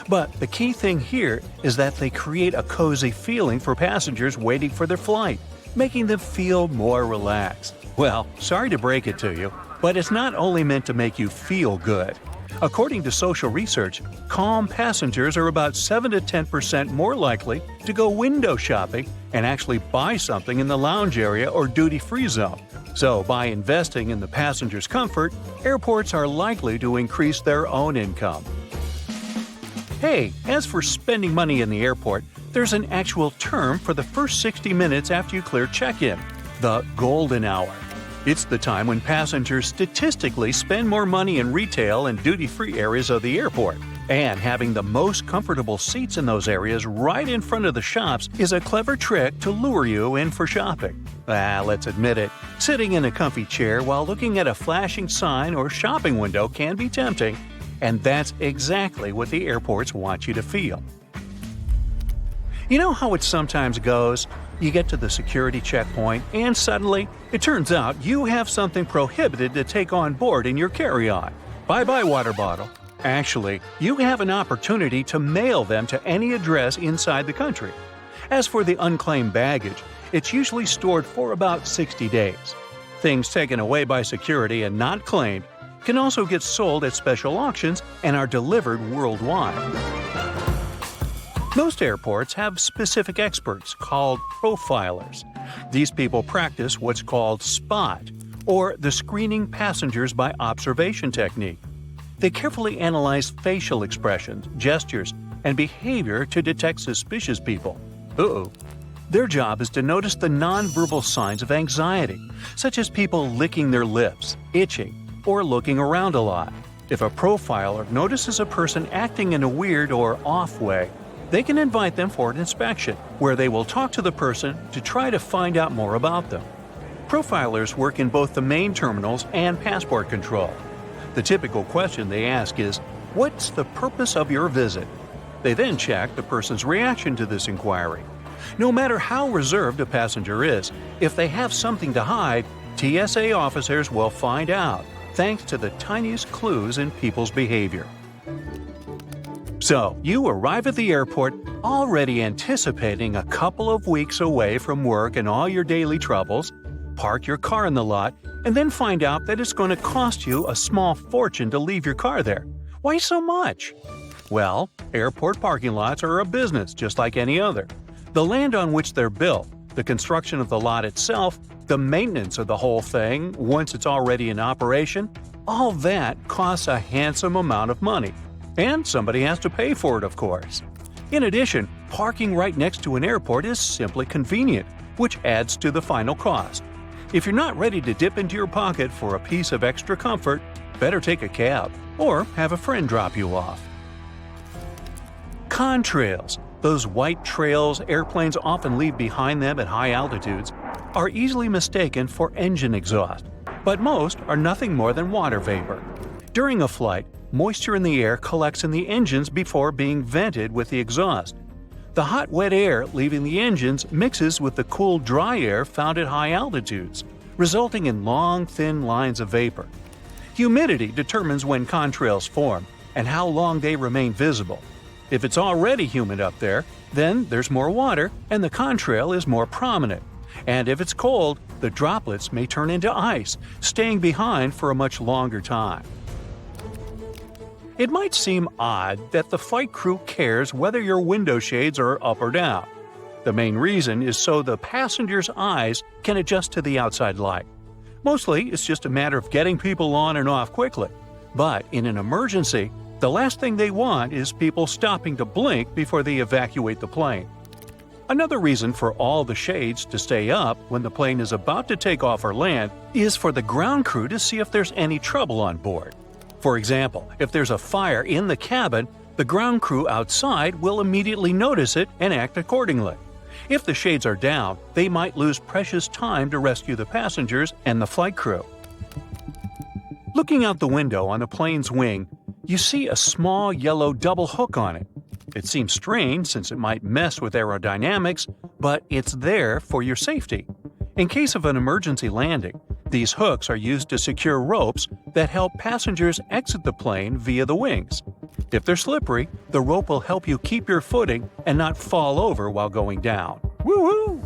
But the key thing here is that they create a cozy feeling for passengers waiting for their flight, making them feel more relaxed. Well, sorry to break it to you, but it's not only meant to make you feel good. According to social research, calm passengers are about 7 to 10% more likely to go window shopping and actually buy something in the lounge area or duty-free zone. So, by investing in the passenger's comfort, airports are likely to increase their own income. Hey, as for spending money in the airport, there's an actual term for the first 60 minutes after you clear check-in: the golden hour. It's the time when passengers statistically spend more money in retail and duty-free areas of the airport. And having the most comfortable seats in those areas right in front of the shops is a clever trick to lure you in for shopping. Let's admit it, sitting in a comfy chair while looking at a flashing sign or shopping window can be tempting, and that's exactly what the airports want you to feel. You know how it sometimes goes? You get to the security checkpoint, and suddenly, it turns out you have something prohibited to take on board in your carry-on. Bye-bye, water bottle. Actually, you have an opportunity to mail them to any address inside the country. As for the unclaimed baggage, it's usually stored for about 60 days. Things taken away by security and not claimed can also get sold at special auctions and are delivered worldwide. Most airports have specific experts called profilers. These people practice what's called SPOT, or the screening passengers by observation technique. They carefully analyze facial expressions, gestures, and behavior to detect suspicious people. Their job is to notice the nonverbal signs of anxiety, such as people licking their lips, itching, or looking around a lot. If a profiler notices a person acting in a weird or off way, they can invite them for an inspection, where they will talk to the person to try to find out more about them. Profilers work in both the main terminals and passport control. The typical question they ask is, "What's the purpose of your visit?" They then check the person's reaction to this inquiry. No matter how reserved a passenger is, if they have something to hide, TSA officers will find out, thanks to the tiniest clues in people's behavior. So, you arrive at the airport already anticipating a couple of weeks away from work and all your daily troubles, park your car in the lot, and then find out that it's going to cost you a small fortune to leave your car there. Why so much? Well, airport parking lots are a business just like any other. The land on which they're built, the construction of the lot itself, the maintenance of the whole thing once it's already in operation, all that costs a handsome amount of money. And somebody has to pay for it, of course. In addition, parking right next to an airport is simply convenient, which adds to the final cost. If you're not ready to dip into your pocket for a piece of extra comfort, better take a cab or have a friend drop you off. Contrails, those white trails airplanes often leave behind them at high altitudes, are easily mistaken for engine exhaust, but most are nothing more than water vapor. During a flight, moisture in the air collects in the engines before being vented with the exhaust. The hot, wet air leaving the engines mixes with the cool, dry air found at high altitudes, resulting in long, thin lines of vapor. Humidity determines when contrails form and how long they remain visible. If it's already humid up there, then there's more water and the contrail is more prominent. And if it's cold, the droplets may turn into ice, staying behind for a much longer time. It might seem odd that the flight crew cares whether your window shades are up or down. The main reason is so the passenger's eyes can adjust to the outside light. Mostly, it's just a matter of getting people on and off quickly. But in an emergency, the last thing they want is people stopping to blink before they evacuate the plane. Another reason for all the shades to stay up when the plane is about to take off or land is for the ground crew to see if there's any trouble on board. For example, if there's a fire in the cabin, the ground crew outside will immediately notice it and act accordingly. If the shades are down, they might lose precious time to rescue the passengers and the flight crew. Looking out the window on a plane's wing, you see a small yellow double hook on it. It seems strange since it might mess with aerodynamics, but it's there for your safety. In case of an emergency landing, these hooks are used to secure ropes that help passengers exit the plane via the wings. If they're slippery, the rope will help you keep your footing and not fall over while going down. Woo-hoo!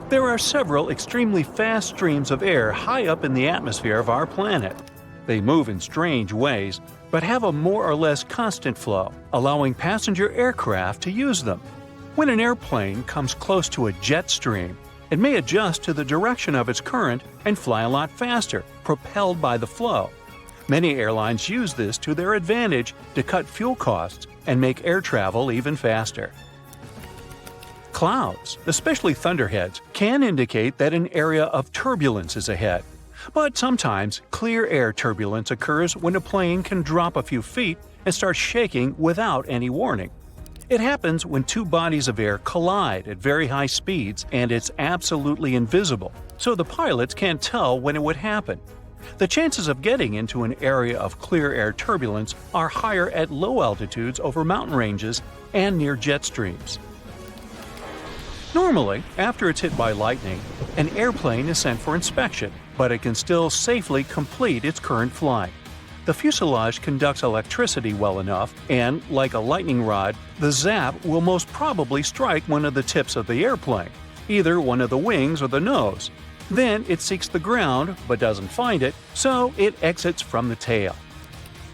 There are several extremely fast streams of air high up in the atmosphere of our planet. They move in strange ways, but have a more or less constant flow, allowing passenger aircraft to use them. When an airplane comes close to a jet stream, it may adjust to the direction of its current and fly a lot faster, propelled by the flow. Many airlines use this to their advantage to cut fuel costs and make air travel even faster. Clouds, especially thunderheads, can indicate that an area of turbulence is ahead. But sometimes, clear air turbulence occurs when a plane can drop a few feet and start shaking without any warning. It happens when two bodies of air collide at very high speeds and it's absolutely invisible, so the pilots can't tell when it would happen. The chances of getting into an area of clear air turbulence are higher at low altitudes over mountain ranges and near jet streams. Normally, after it's hit by lightning, an airplane is sent for inspection, but it can still safely complete its current flight. The fuselage conducts electricity well enough, and, like a lightning rod, the zap will most probably strike one of the tips of the airplane, either one of the wings or the nose. Then it seeks the ground, but doesn't find it, so it exits from the tail.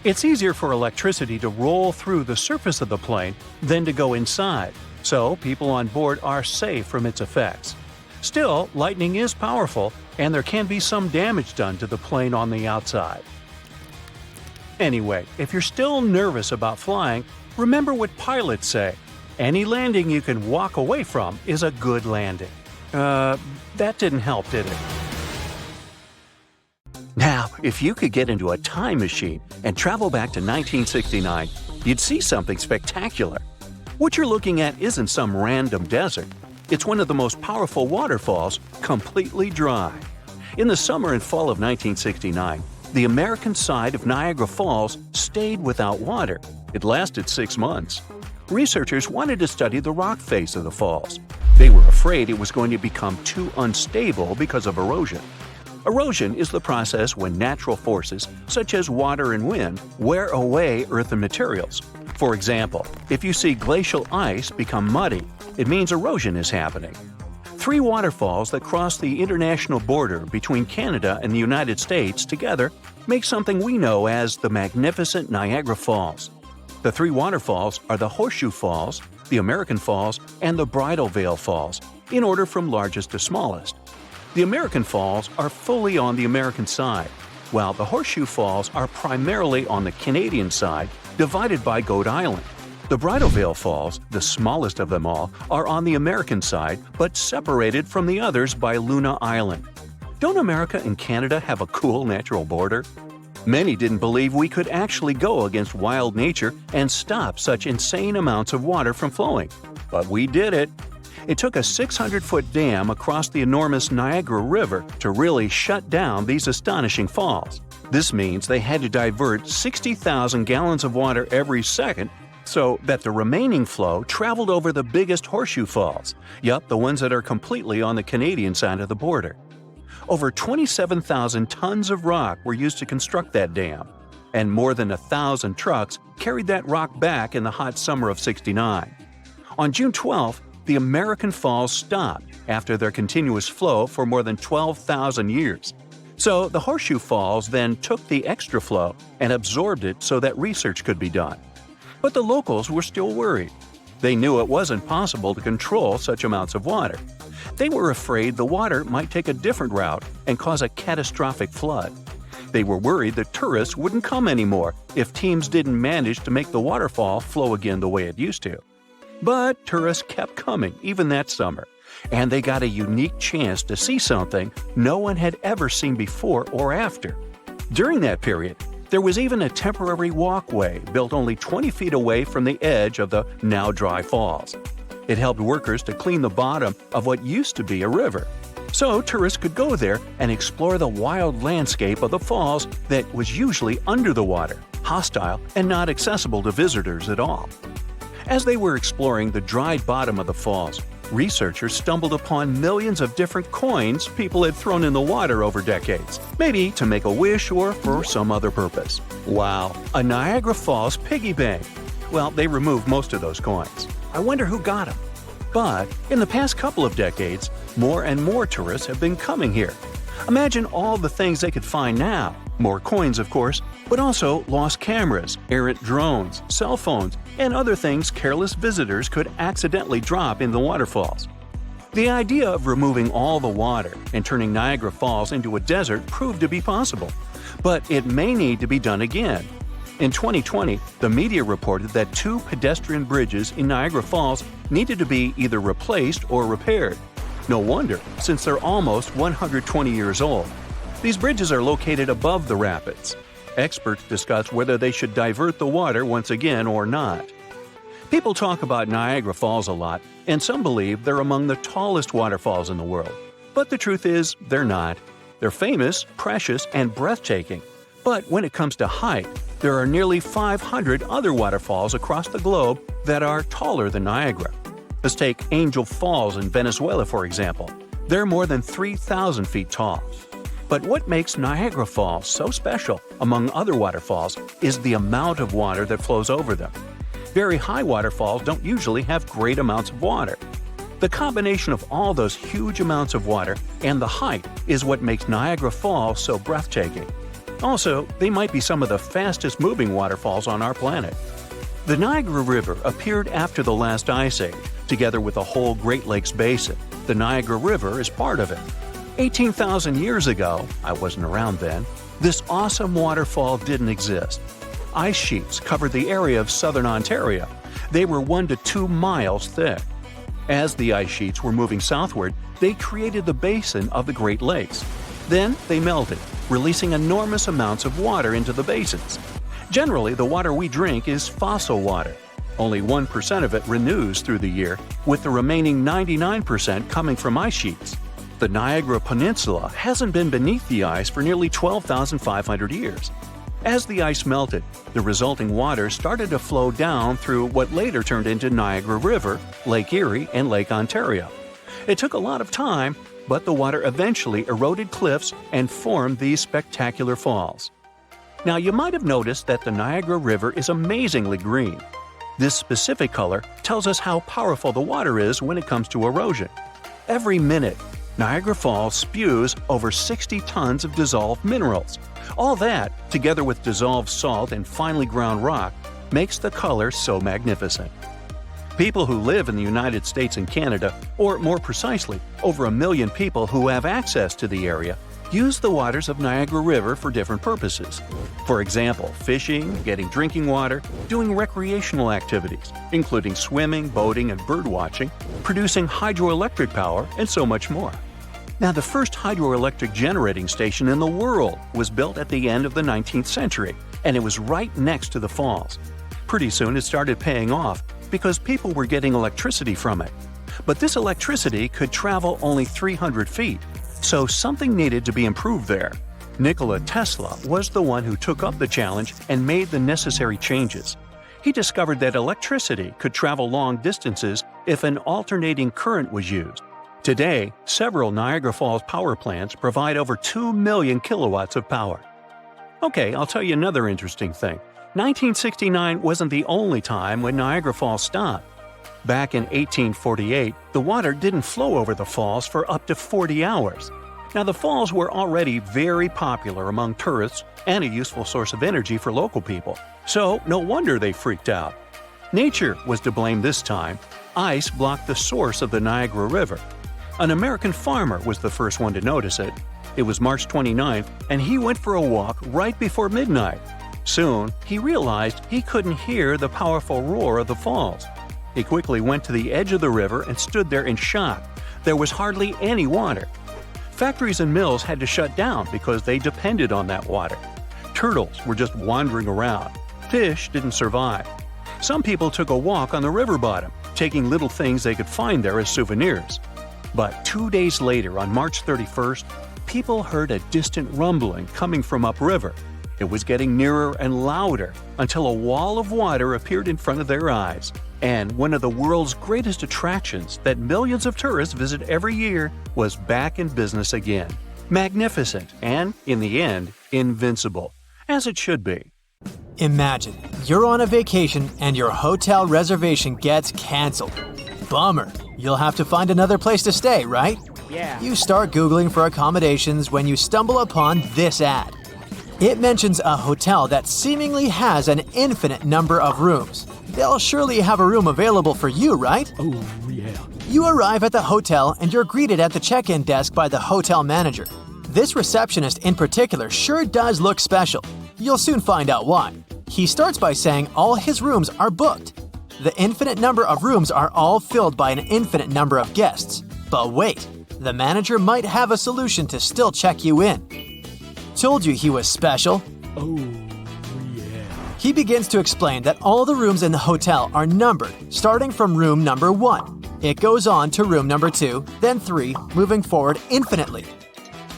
It's easier for electricity to roll through the surface of the plane than to go inside, so people on board are safe from its effects. Still, lightning is powerful, and there can be some damage done to the plane on the outside. Anyway, if you're still nervous about flying, remember what pilots say. Any landing you can walk away from is a good landing. That didn't help, did it? Now, if you could get into a time machine and travel back to 1969, you'd see something spectacular. What you're looking at isn't some random desert. It's one of the most powerful waterfalls, completely dry. In the summer and fall of 1969, the American side of Niagara Falls stayed without water. It lasted 6 months. Researchers wanted to study the rock face of the falls. They were afraid it was going to become too unstable because of erosion. Erosion is the process when natural forces, such as water and wind, wear away earthen materials. For example, if you see glacial ice become muddy, it means erosion is happening. 3 waterfalls that cross the international border between Canada and the United States together make something we know as the magnificent Niagara Falls. The three waterfalls are the Horseshoe Falls, the American Falls, and the Bridal Veil Falls, in order from largest to smallest. The American Falls are fully on the American side, while the Horseshoe Falls are primarily on the Canadian side, divided by Goat Island. The Bridal Veil Falls, the smallest of them all, are on the American side, but separated from the others by Luna Island. Don't America and Canada have a cool natural border? Many didn't believe we could actually go against wild nature and stop such insane amounts of water from flowing. But we did it. It took a 600-foot dam across the enormous Niagara River to really shut down these astonishing falls. This means they had to divert 60,000 gallons of water every second so that the remaining flow traveled over the biggest Horseshoe Falls, the ones that are completely on the Canadian side of the border. Over 27,000 tons of rock were used to construct that dam, and more than 1,000 trucks carried that rock back in the hot summer of '69. On June 12th, the American Falls stopped after their continuous flow for more than 12,000 years. So the Horseshoe Falls then took the extra flow and absorbed it so that research could be done. But the locals were still worried. They knew it wasn't possible to control such amounts of water. They were afraid the water might take a different route and cause a catastrophic flood. They were worried that tourists wouldn't come anymore if teams didn't manage to make the waterfall flow again the way it used to. But tourists kept coming even that summer, and they got a unique chance to see something no one had ever seen before or after. During that period, there was even a temporary walkway built only 20 feet away from the edge of the now dry falls. It helped workers to clean the bottom of what used to be a river, so tourists could go there and explore the wild landscape of the falls that was usually under the water, hostile, and not accessible to visitors at all. As they were exploring the dried bottom of the falls, researchers stumbled upon millions of different coins people had thrown in the water over decades, maybe to make a wish or for some other purpose. Wow, a Niagara Falls piggy bank! Well, they removed most of those coins. I wonder who got them. But in the past couple of decades, more and more tourists have been coming here. Imagine all the things they could find now. More coins, of course, but also lost cameras, errant drones, cell phones, and other things careless visitors could accidentally drop in the waterfalls. The idea of removing all the water and turning Niagara Falls into a desert proved to be possible, but it may need to be done again. In 2020, the media reported that 2 pedestrian bridges in Niagara Falls needed to be either replaced or repaired. No wonder, since they're almost 120 years old. These bridges are located above the rapids. Experts discuss whether they should divert the water once again or not. People talk about Niagara Falls a lot, and some believe they're among the tallest waterfalls in the world. But the truth is, they're not. They're famous, precious, and breathtaking. But when it comes to height, there are nearly 500 other waterfalls across the globe that are taller than Niagara. Let's take Angel Falls in Venezuela, for example. They're more than 3,000 feet tall. But what makes Niagara Falls so special, among other waterfalls, is the amount of water that flows over them. Very high waterfalls don't usually have great amounts of water. The combination of all those huge amounts of water and the height is what makes Niagara Falls so breathtaking. Also, they might be some of the fastest-moving waterfalls on our planet. The Niagara River appeared after the last ice age, together with the whole Great Lakes Basin. The Niagara River is part of it. 18,000 years ago, I wasn't around then, this awesome waterfall didn't exist. Ice sheets covered the area of southern Ontario. They were 1 to 2 miles thick. As the ice sheets were moving southward, they created the basin of the Great Lakes. Then they melted, releasing enormous amounts of water into the basins. Generally, the water we drink is fossil water. Only 1% of it renews through the year, with the remaining 99% coming from ice sheets. The Niagara Peninsula hasn't been beneath the ice for nearly 12,500 years. As the ice melted, the resulting water started to flow down through what later turned into Niagara River, Lake Erie, and Lake Ontario. It took a lot of time, but the water eventually eroded cliffs and formed these spectacular falls. Now, you might have noticed that the Niagara River is amazingly green. This specific color tells us how powerful the water is when it comes to erosion. Every minute, Niagara Falls spews over 60 tons of dissolved minerals. All that, together with dissolved salt and finely ground rock, makes the color so magnificent. People who live in the United States and Canada, or more precisely, over 1 million people who have access to the area, use the waters of Niagara River for different purposes. For example, fishing, getting drinking water, doing recreational activities, including swimming, boating, and birdwatching, producing hydroelectric power, and so much more. Now, the first hydroelectric generating station in the world was built at the end of the 19th century, and it was right next to the falls. Pretty soon it started paying off because people were getting electricity from it. But this electricity could travel only 300 feet, so something needed to be improved there. Nikola Tesla was the one who took up the challenge and made the necessary changes. He discovered that electricity could travel long distances if an alternating current was used. Today, several Niagara Falls power plants provide over 2 million kilowatts of power. Okay, I'll tell you another interesting thing. 1969 wasn't the only time when Niagara Falls stopped. Back in 1848, the water didn't flow over the falls for up to 40 hours. Now, the falls were already very popular among tourists and a useful source of energy for local people, so no wonder they freaked out. Nature was to blame this time. Ice blocked the source of the Niagara River. An American farmer was the first one to notice it. It was March 29th, and he went for a walk right before midnight. Soon, he realized he couldn't hear the powerful roar of the falls. He quickly went to the edge of the river and stood there in shock. There was hardly any water. Factories and mills had to shut down because they depended on that water. Turtles were just wandering around. Fish didn't survive. Some people took a walk on the river bottom, taking little things they could find there as souvenirs. But 2 days later, on March 31st, people heard a distant rumbling coming from upriver. It was getting nearer and louder until a wall of water appeared in front of their eyes. And one of the world's greatest attractions that millions of tourists visit every year was back in business again. Magnificent and, in the end, invincible. As it should be. Imagine, you're on a vacation and your hotel reservation gets cancelled. Bummer. You'll have to find another place to stay, right? Yeah. You start Googling for accommodations when you stumble upon this ad. It mentions a hotel that seemingly has an infinite number of rooms. They'll surely have a room available for you, right? Oh, yeah. You arrive at the hotel and you're greeted at the check-in desk by the hotel manager. This receptionist in particular sure does look special. You'll soon find out why. He starts by saying all his rooms are booked. The infinite number of rooms are all filled by an infinite number of guests. But wait, the manager might have a solution to still check you in. Told you he was special. Oh, yeah. He begins to explain that all the rooms in the hotel are numbered, starting from room number 1. It goes on to room number 2, then 3, moving forward infinitely.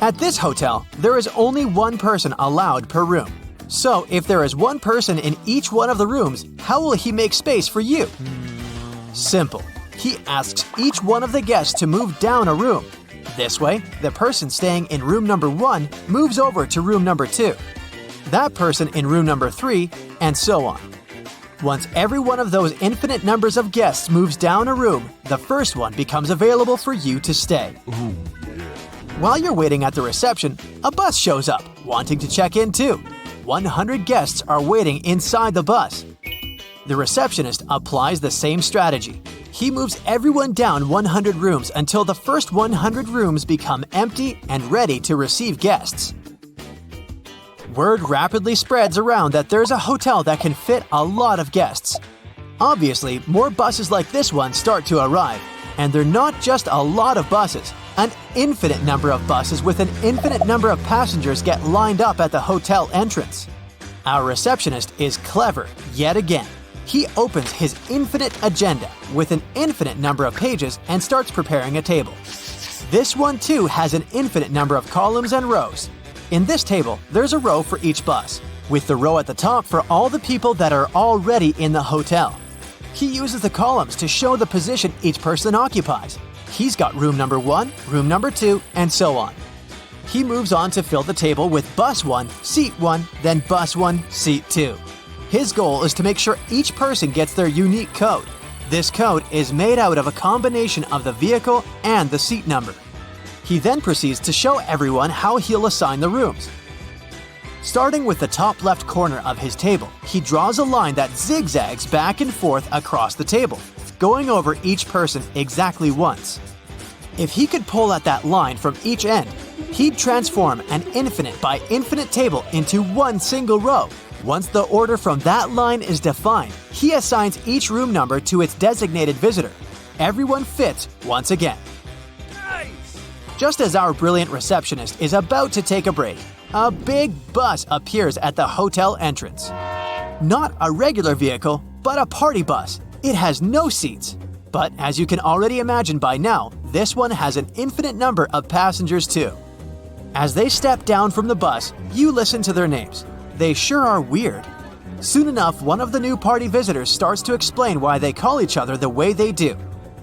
At this hotel, there is only one person allowed per room. So, if there is one person in each one of the rooms, how will he make space for you? Simple. He asks each one of the guests to move down a room. This way, the person staying in room number 1 moves over to room number 2. That person in room number 3, and so on. Once every one of those infinite numbers of guests moves down a room, the first one becomes available for you to stay. Ooh, yeah. While you're waiting at the reception, a bus shows up, wanting to check in too. 100 guests are waiting inside the bus. The receptionist applies the same strategy. He moves everyone down 100 rooms until the first 100 rooms become empty and ready to receive guests. Word rapidly spreads around that there's a hotel that can fit a lot of guests. Obviously, more buses like this one start to arrive, and they're not just a lot of buses. An infinite number of buses with an infinite number of passengers get lined up at the hotel entrance. Our receptionist is clever yet again. He opens his infinite agenda with an infinite number of pages and starts preparing a table. This one too has an infinite number of columns and rows. In this table, there's a row for each bus, with the row at the top for all the people that are already in the hotel. He uses the columns to show the position each person occupies. He's got room number 1, room number 2, and so on. He moves on to fill the table with bus 1, seat 1, then bus 1, seat 2. His goal is to make sure each person gets their unique code. This code is made out of a combination of the vehicle and the seat number. He then proceeds to show everyone how he'll assign the rooms. Starting with the top left corner of his table, he draws a line that zigzags back and forth across the table, going over each person exactly once. If he could pull at that line from each end, he'd transform an infinite by infinite table into one single row. Once the order from that line is defined, he assigns each room number to its designated visitor. Everyone fits once again. Just as our brilliant receptionist is about to take a break, a big bus appears at the hotel entrance. Not a regular vehicle, but a party bus. It has no seats. But as you can already imagine by now, this one has an infinite number of passengers too. As they step down from the bus, you listen to their names. They sure are weird. Soon enough, one of the new party visitors starts to explain why they call each other the way they do.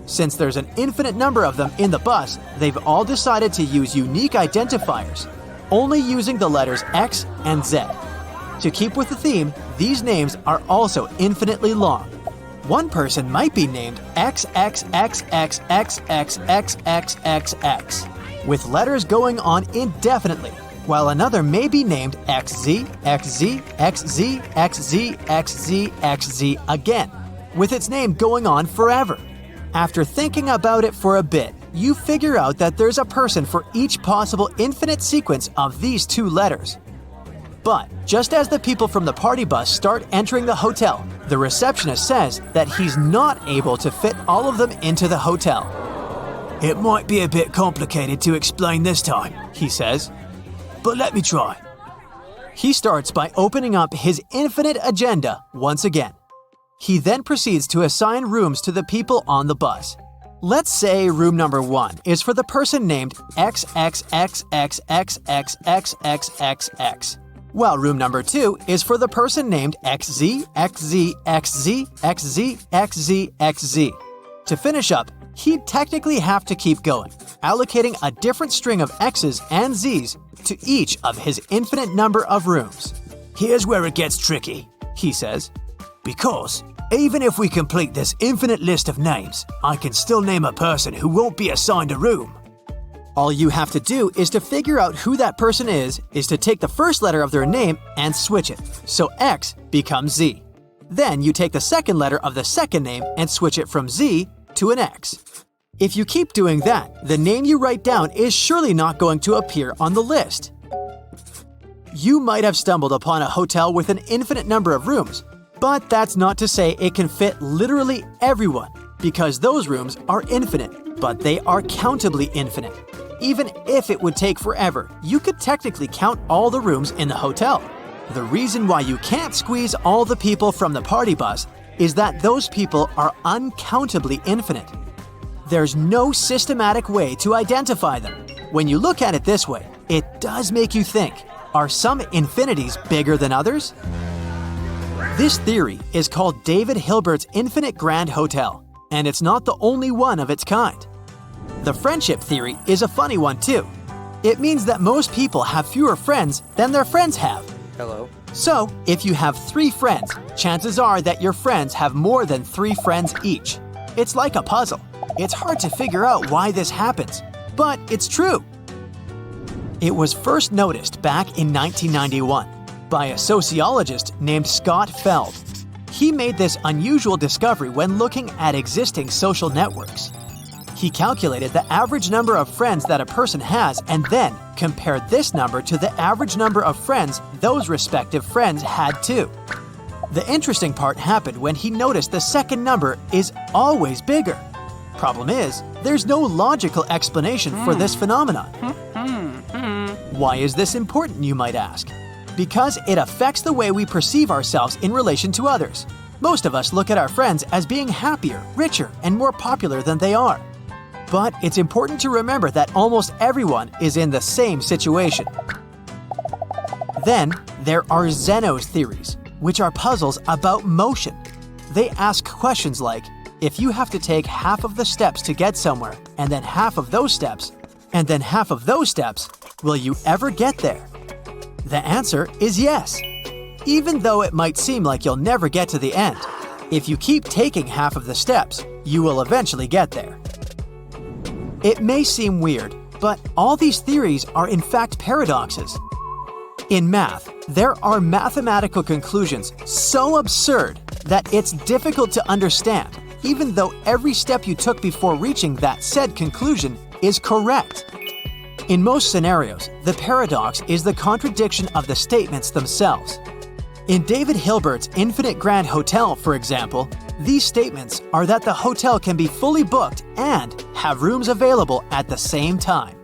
Since there's an infinite number of them in the bus, they've all decided to use unique identifiers, only using the letters X and Z. To keep with the theme, these names are also infinitely long. One person might be named XXXXXXXXXX, with letters going on indefinitely, while another may be named XZ, XZ, XZ, XZ, XZ, XZ again, with its name going on forever. After thinking about it for a bit, you figure out that there's a person for each possible infinite sequence of these two letters. But just as the people from the party bus start entering the hotel, the receptionist says that he's not able to fit all of them into the hotel. "It might be a bit complicated to explain this time," he says, "but let me try." He starts by opening up his infinite agenda once again. He then proceeds to assign rooms to the people on the bus. Let's say room number 1 is for the person named XXXXXXXXXX, while room number 2 is for the person named XZ, XZ, XZ, XZ, XZ, XZ. To finish up, he'd technically have to keep going, allocating a different string of X's and Z's to each of his infinite number of rooms. "Here's where it gets tricky," he says. "Because even if we complete this infinite list of names, I can still name a person who won't be assigned a room." All you have to do is to figure out who that person is to take the first letter of their name and switch it, so X becomes Z. Then you take the second letter of the second name and switch it from Z to an X. If you keep doing that, the name you write down is surely not going to appear on the list. You might have stumbled upon a hotel with an infinite number of rooms, but that's not to say it can fit literally everyone, because those rooms are infinite, but they are countably infinite. Even if it would take forever, you could technically count all the rooms in the hotel. The reason why you can't squeeze all the people from the party bus is that those people are uncountably infinite. There's no systematic way to identify them. When you look at it this way, it does make you think, are some infinities bigger than others? This theory is called David Hilbert's Infinite Grand Hotel, and it's not the only one of its kind. The friendship theory is a funny one too. It means that most people have fewer friends than their friends have. Hello. So, if you have 3 friends, chances are that your friends have more than 3 friends each. It's like a puzzle. It's hard to figure out why this happens, but it's true. It was first noticed back in 1991 by a sociologist named Scott Feld. He made this unusual discovery when looking at existing social networks. He calculated the average number of friends that a person has and then compared this number to the average number of friends those respective friends had too. The interesting part happened when he noticed the second number is always bigger. Problem is, there's no logical explanation for this phenomenon. Why is this important, you might ask? Because it affects the way we perceive ourselves in relation to others. Most of us look at our friends as being happier, richer, and more popular than they are. But it's important to remember that almost everyone is in the same situation. Then, there are Zeno's theories, which are puzzles about motion. They ask questions like, if you have to take half of the steps to get somewhere, and then half of those steps, and then half of those steps, will you ever get there? The answer is yes. Even though it might seem like you'll never get to the end, if you keep taking half of the steps, you will eventually get there. It may seem weird, but all these theories are in fact paradoxes. In math, there are mathematical conclusions so absurd that it's difficult to understand, even though every step you took before reaching that said conclusion is correct. In most scenarios, the paradox is the contradiction of the statements themselves. In David Hilbert's Infinite Grand Hotel, for example, these statements are that the hotel can be fully booked and have rooms available at the same time.